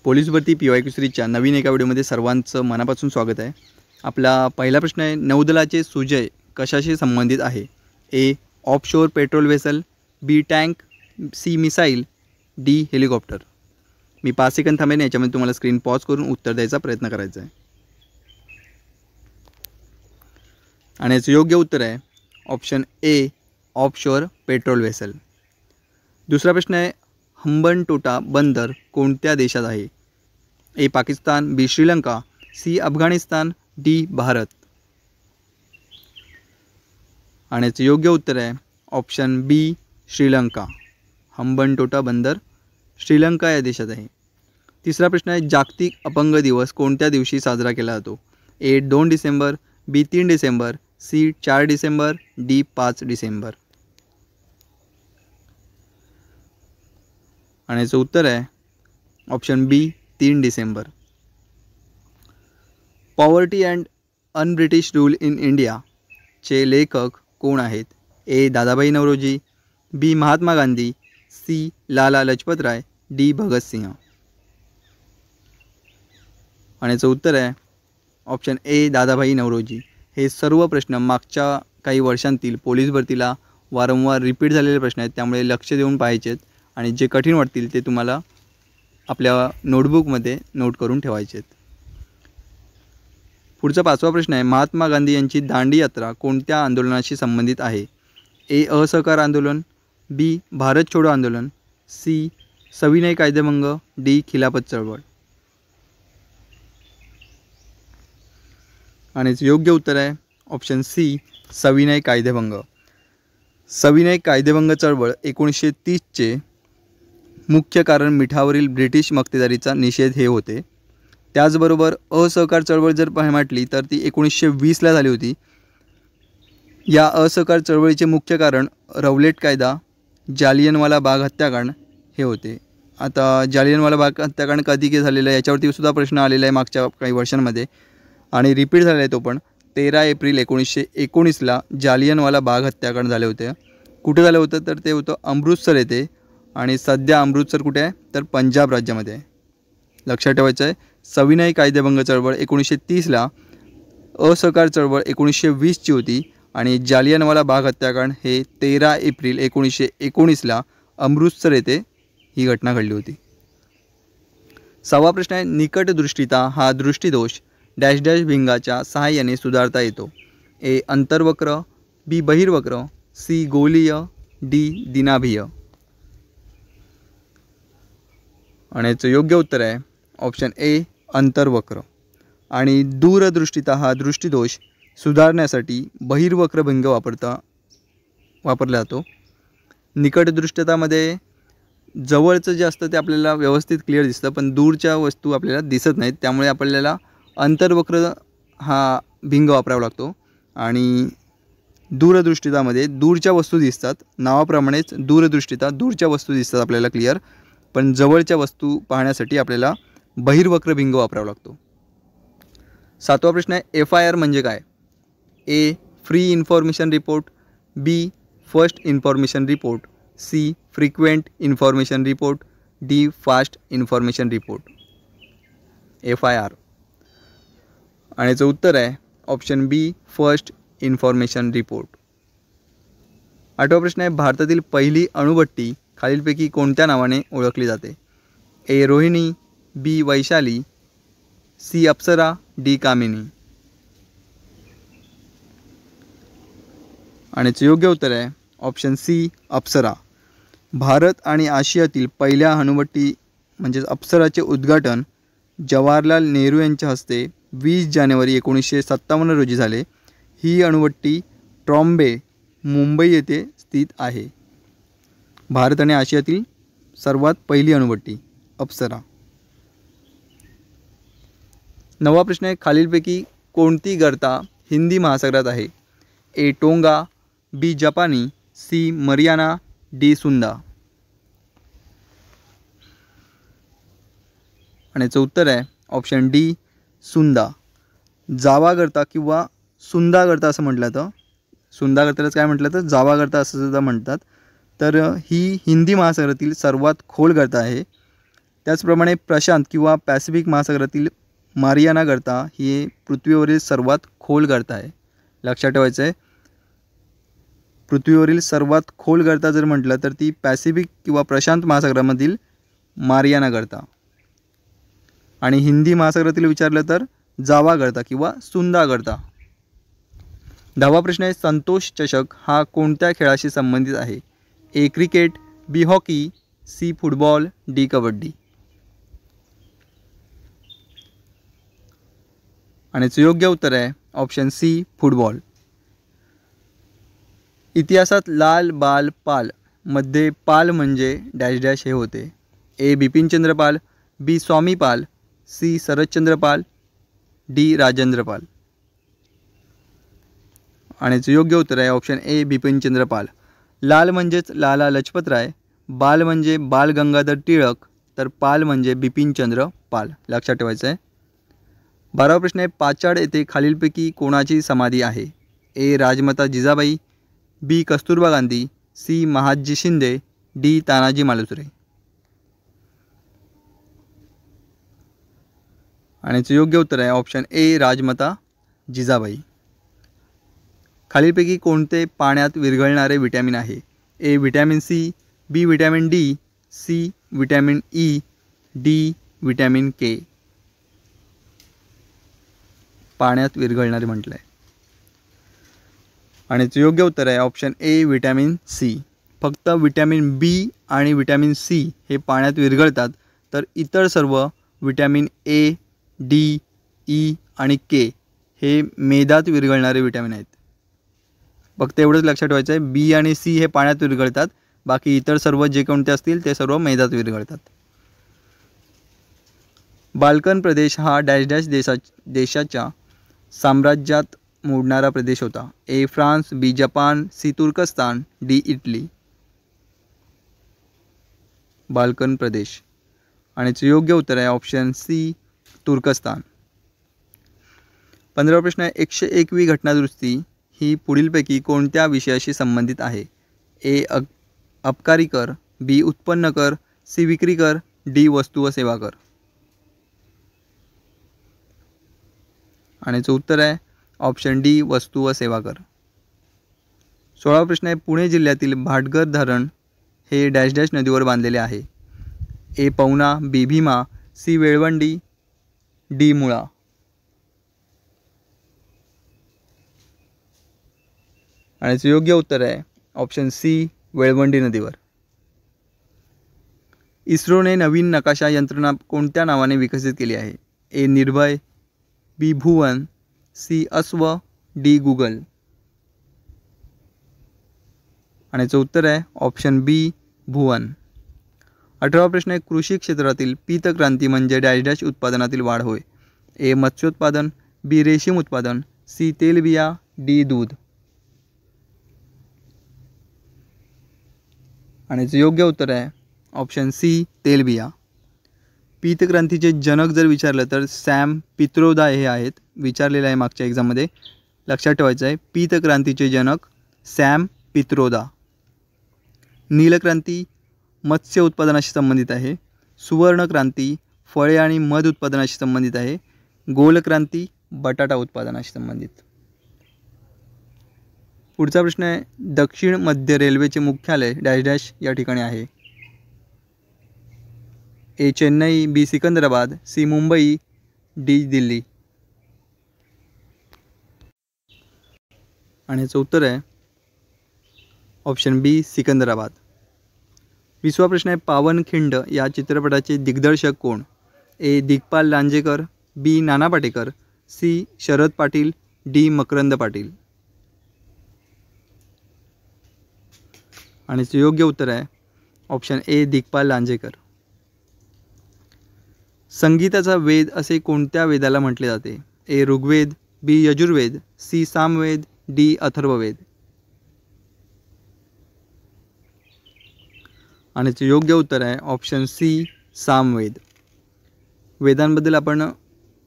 Police भरती PYQ सीरीजच्या नवीन एका व्हिडिओमध्ये सर्वांचं मनापासून स्वागत आहे। आपला पहिला प्रश्न आहे, नौदलाचे सुजय कशाशी संबंधित आहे? A. Offshore patrol vessel, B. Tank, C. Missile, D. Helicopter. मी 5 सेकंद थांबेन, याच्यामध्ये तुम्हाला स्क्रीन पॉज करून उत्तर द्यायचा प्रयत्न करायचा आहे। आणि याचं योग्य उत्तर आहे ऑप्शन ए, ऑफशोर पेट्रोल वेसल। दुसरा प्रश्न आहे, हंबनटोटा बंदर कोणत्या देशात आहे? ए. पाकिस्तान, बी. श्रीलंका, सी. अफगाणिस्तान, डी. भारत। आणि याचं योग्य उत्तर आहे ऑप्शन बी, श्रीलंका। हंबनटोटा बंदर श्रीलंका या देशात आहे। तिसरा प्रश्न आहे, जागतिक अपंग दिवस कोणत्या दिवशी साजरा केला जातो? A. 2 December, B. 3 December, C. 4 December, D. 5 December. आणि याचं उत्तर आहे option B, 3 December. Poverty and unBritish rule in India चे लेखक कोण आहेत? A. Dadabhai Naoroji, B. Mahatma Gandhi, C. Lala Lajpat Rai, D. Bhagat Singh. आणि याचं उत्तर आहे ऑप्शन ए, दादाभाई नौरोजी। हे सर्व प्रश्न मागच्या काही वर्षांतील पोलीस भरतीला वारंवार रिपीट झालेले प्रश्न आहेत, त्यामुळे लक्ष देऊन पाहायचे आहेत आणि जे कठीण वाटतील ते तुम्हाला आपल्या नोटबुकमध्ये नोट करून ठेवायचे आहेत। पुढचा 5वा प्रश्न आहे, महात्मा गांधी यांची दांडी यात्रा कोणत्या आंदोलनाशी संबंधित आहे? ए. असहकार आंदोलन, बी. भारत छोडो आंदोलन, सी. सविनय कायदेभंग, डी. खिलाफत चळवळ। आणि योग्य उत्तर आहे ऑप्शन सी, सविनय कायदेभंग। सविनय कायदेभंग चळवळ 1930चे मुख्य कारण मिठावरील ब्रिटिश मक्तेदारीचा निषेध हे होते। त्याचबरोबर असहकार चळवळ जर म्हटली तर ती 1920ला झाली होती। या असहकार चळवळीचे मुख्य कारण रौलेट कायदा, जालियनवाला बाग हत्याकांड हे होते। आता जालियनवाला बाग हत्याकांड कधी झालेलं आहे याच्यावरती सुद्धा प्रश्न आलेला आहे मागच्या काही वर्षांमध्ये आणि रिपीट झाला आहे तो पण। 13 एप्रिल 1919ला जालियनवाला बाग हत्याकांड झाले होते। कुठे झालं होतं तर ते होतं अमृतसर येथे आणि सध्या अमृतसर कुठे आहे तर पंजाब राज्यामध्ये आहे। लक्षात ठेवायचं आहे, सविनय कायदेभंग चळवळ 1930ला, असहकार चळवळ 1920ची होती आणि जालियनवाला बाग हत्याकांड हे 13 एप्रिल 1919ला अमृतसर येथे ही घटना घडली होती। 6वा प्रश्न आहे, निकटदृष्टिता हा दृष्टिदोष डॅश डॅश भिंगाच्या सहाय्याने सुधारता येतो? ए. अंतर्वक्र, बी. बहिर्वक्र, सी. गोलीय, डी. दिनाभिय। आणि याचं योग्य उत्तर आहे ऑप्शन ए, अंतर्वक्र। आणि दूरदृष्टिता हा दृष्टिदोष सुधारण्यासाठी बहिर्वक्र भिंग वापरला जातो। निकटदृष्टितामध्ये जवळचं जे असतं ते आपल्याला व्यवस्थित क्लिअर दिसतं, पण दूरच्या वस्तू आपल्याला दिसत नाहीत, त्यामुळे आपल्याला अंतर्वक्र हा भिंग वापरावा लागतो। आणि दूरदृष्टितामध्ये दूरच्या वस्तू दिसतात, नावाप्रमाणेच दूरदृष्टिता दूरच्या वस्तू दिसतात आपल्याला क्लिअर, पण जवळच्या वस्तू पाहण्यासाठी आपल्याला बहिर्वक्र भिंग वापरावा लागतो। 7वा प्रश्न आहे, FIR म्हणजे काय? A. Free information report, B. First information report, C. Frequent information report, D. Fast information report. FIR। आणि याचं उत्तर आहे option B, first information report. 8वा प्रश्न आहे, भारतातील पहिली अणुभट्टी खालीलपैकी कोणत्या नावाने ओळखली जाते? ए. रोहिणी, बी. वैशाली, सी. अप्सरा, डी. कामिनी। आणि याचं योग्य उत्तर आहे ऑप्शन सी, अप्सरा। भारत आणि आशियातील पहिल्या अणुभट्टी म्हणजे अप्सराचे उद्घाटन जवाहरलाल नेहरू यांच्या हस्ते 20 जानेवारी 1957 रोजी झाले। ही अणुभट्टी ट्रॉम्बे, मुंबई येथे स्थित आहे। भारत आणि आशियातील सर्वात पहिली अणुभट्टी अप्सरा। 9वा प्रश्न आहे, खालीलपैकी कोणती गर्ता हिंदी महासागरात आहे? ए. टोंगा, बी. जपानी, सी. Mariana, D. सुंदा। आणि याचं उत्तर आहे ऑप्शन डी, सुंदा। जावा गर्ता किंवा सुंदा गर्ता असं म्हटलं जातं। सुंदा गर्तालाच काय म्हटलं तर जावा गर्ता असं सुद्धा म्हणतात। तर ही हिंदी महासागरातील सर्वात खोल गर्ता आहे। त्याचप्रमाणे प्रशांत किंवा पॅसिफिक महासागरातील मारियाना गर्ता ही पृथ्वीवरील सर्वात खोल गर्ता आहे. लक्षात ठेवायचं आहे, पृथ्वीवरील सर्वात खोल गर्ता जर म्हटलं तर ती पॅसिफिक किंवा प्रशांत महासागरामधील मारियाना गर्ता. आणि हिंदी महासागरातील विचारलं तर जावा गर्ता किंवा सुंदा गर्ता. 10वा प्रश्न आहे, संतोष चषक हा कोणत्या खेळाशी संबंधित आहे? A cricket, B hockey, C football, D kabaddi. आणि योग्य उत्तर आहे ऑप्शन सी फुटबॉल. इतिहासात लाल बाल पाल मध्ये पाल म्हणजे डॅश डॅश हे होते. ए बिपिनचंद्र पाल, बी स्वामी पाल, सी शरदचंद्र पाल, डी राजेंद्र पाल. आणि योग्य उत्तर आहे ऑप्शन ए बिपिनचंद्र पाल. लाल म्हणजेच लाला लजपतराय, बाल म्हणजे बाल गंगाधर टिळक, तर पाल म्हणजे बिपिनचंद्र पाल. लक्षात ठेवायचं आहे. 12वा प्रश्न आहे, पाचाड येथे खालीलपैकी कोणाची समाधी आहे? ए राजमाता जिजाबाई, बी कस्तुरबा गांधी, सी महादजी शिंदे, डी तानाजी मालुसरे. आणि योग्य उत्तर आहे ऑप्शन ए राजमाता जिजाबाई. खालीलपैकी कोणते पाण्यात विरघळणारे विटॅमिन आहे? A vitamin C, B vitamin D, C vitamin E, D vitamin K. पाण्यात विरघळणारे म्हटलं आहे. आणि योग्य उत्तर आहे ऑप्शन ए विटॅमिन सी. फक्त विटॅमिन बी आणि विटॅमिन सी हे पाण्यात विरघळतात, तर इतर सर्व विटॅमिन ए, डी, ई आणि के हे मेदात विरघळणारे विटॅमिन आहेत. फक्त एवढंच लक्षात ठेवायचं आहे, बी आणि सी हे पाण्यात विरघळतात, बाकी इतर सर्व जे कोणते असतील ते सर्व मेदात विरघळतात. बाल्कन प्रदेश हा डॅश डॅश देशाच्या साम्राज्यात मोडणारा प्रदेश होता. ए फ्रान्स, बी जपान, सी तुर्कस्तान, डी इटली. बाल्कन प्रदेश. आणि योग्य उत्तर आहे ऑप्शन सी तुर्कस्तान. 15वा प्रश्न आहे, 101वी घटनादुरुस्ती ही पुढीलपैकी कोणत्या विषयाशी संबंधित आहे? ए अबकारी कर, बी उत्पन्न कर, सी विक्री कर, डी वस्तू व सेवा कर. आणि उत्तर आहे ऑप्शन डी वस्तू व सेवा कर. 16वा प्रश्न आहे, पुणे जिल्ह्यातील भाटघर धरण हे डॅश डॅश नदीवर बांधलेले आहे? ए पवना, बी भीमा, सी वेळवंडी, डी मुळा. आणि योग्य उत्तर आहे ऑप्शन सी वेळवंडी नदीवर. इस्रोने नवीन नकाशा यंत्रणा कोणत्या नावाने विकसित केली आहे? ए निर्भय, बी भुवन, सी अश्व, डी गुगल. आणि उत्तर आहे ऑप्शन बी भुवन. 18वा प्रश्न आहे, कृषी क्षेत्रातील पीतक्रांती म्हणजे डॅश डॅश उत्पादनातील वाढ होय? ए मत्स्योत्पादन, बी रेशीम उत्पादन, सी तेलबिया, डी दूध. आणि योग्य उत्तर आहे ऑप्शन सी तेलबिया. पीतक्रांतीचे जनक जर विचारलं तर सॅम पित्रोदा हे आहेत. विचारलेलं आहे मागच्या एक्झाममध्ये. लक्षात ठेवायचं आहे, पीतक्रांतीचे जनक सॅम पित्रोदा. नीलक्रांती मत्स्य उत्पादनाशी संबंधित आहे. सुवर्णक्रांती फळे आणि मध उत्पादनाशी संबंधित आहे. गोलक्रांती बटाटा उत्पादनाशी संबंधित. पुढचा प्रश्न आहे, दक्षिण मध्य रेल्वेचे मुख्यालय डॅश डॅश या ठिकाणी आहे? ए चेन्नई, बी सिकंदराबाद, सी मुंबई, डी दिल्ली. आणि याचं उत्तर आहे ऑप्शन बी सिकंदराबाद. 20वा प्रश्न आहे, पावनखिंड या चित्रपटाचे दिग्दर्शक कोण? ए दिग्पाल लांजेकर, बी नाना पाटेकर, सी शरद पाटील, डी मकरंद पाटील. आणि योग्य उत्तर आहे ऑप्शन ए दिग्पाल लांजेकर. संगीताचा वेद असे कोणत्या वेदाला म्हटले जाते? ए ऋग्वेद, बी यजुर्वेद, सी सामवेद, डी अथर्ववेद. आणि योग्य उत्तर आहे ऑप्शन सी सामवेद. वेदांबद्दल आपण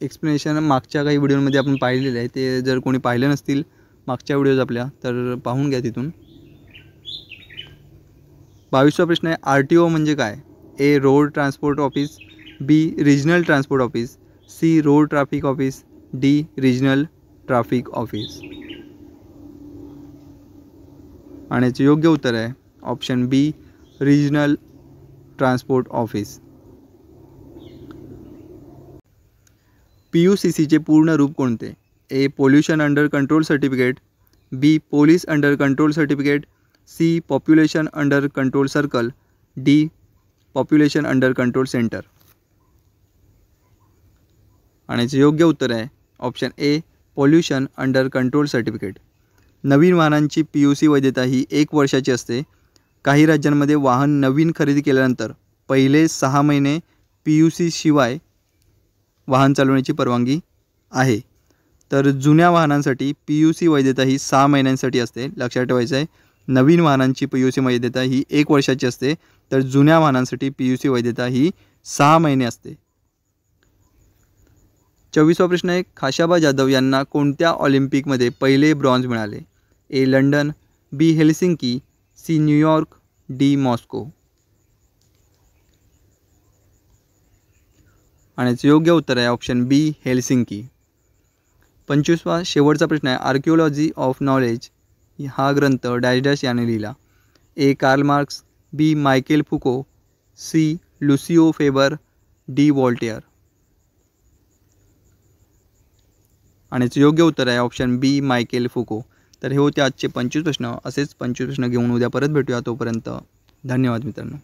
एक्सप्लेनेशन मागच्या काही व्हिडिओमध्ये आपण पाहिलेले आहे. ते जर कोणी पाहिले नसतील मागच्या व्हिडिओज आपल्या तर पाहून घ्या तिथून. 22वा प्रश्न आहे, RTO म्हणजे काय? A road transport office, B regional transport office, C road traffic office, D regional traffic office. आणि याचे योग्य उत्तर आहे option B regional transport office. PUCCचे पूर्ण रूप कोणते? A pollution under control certificate, B police under control certificate, C population under control circle, D population under control centre. आणि याचे योग्य उत्तर आहे option A pollution under control certificate. नवीन वाहनांची PUC वैधता ही 1 वर्षाची असते. काही राज्यांमध्ये वाहन नवीन खरेदी केल्यानंतर पहिले 6 महिने PUC शिवाय वाहन चालवण्याची परवानगी आहे. तर जुन्या वाहनांसाठी PUC वैधता ही 6 महिन्यांसाठी असते. लक्षात ठेवायचं आहे, नवीन वाहनांची PUC वैधता ही 1 वर्षाची असते, तर जुन्या वाहनांसाठी PUC वैधता ही 6 महिने असते. 24वा प्रश्न आहे, खाशाबा जाधव यांना कोणत्या ऑलिम्पिकमध्ये पहिले ब्रॉन्झ मिळाले? A London, B Helsinki, C New York, D Moscow. आणि याचे योग्य उत्तर आहे ऑप्शन बी हेल्सिंकी. 25वा शेवटचा प्रश्न आहे, आर्किओलॉजी ऑफ नॉलेज हा ग्रंथ डॅश डॅश याने लिहिला? A Karl Marx, B Michael फुको, C Lucio favour, D Voltaire. आणि याचे योग्य उत्तर आहे ऑप्शन बी मायकेल फुको. तर हे होते आजचे 25 प्रश्न. असेच 25 प्रश्न घेऊन उद्या परत भेटूया. तोपर्यंत धन्यवाद मित्रांनो.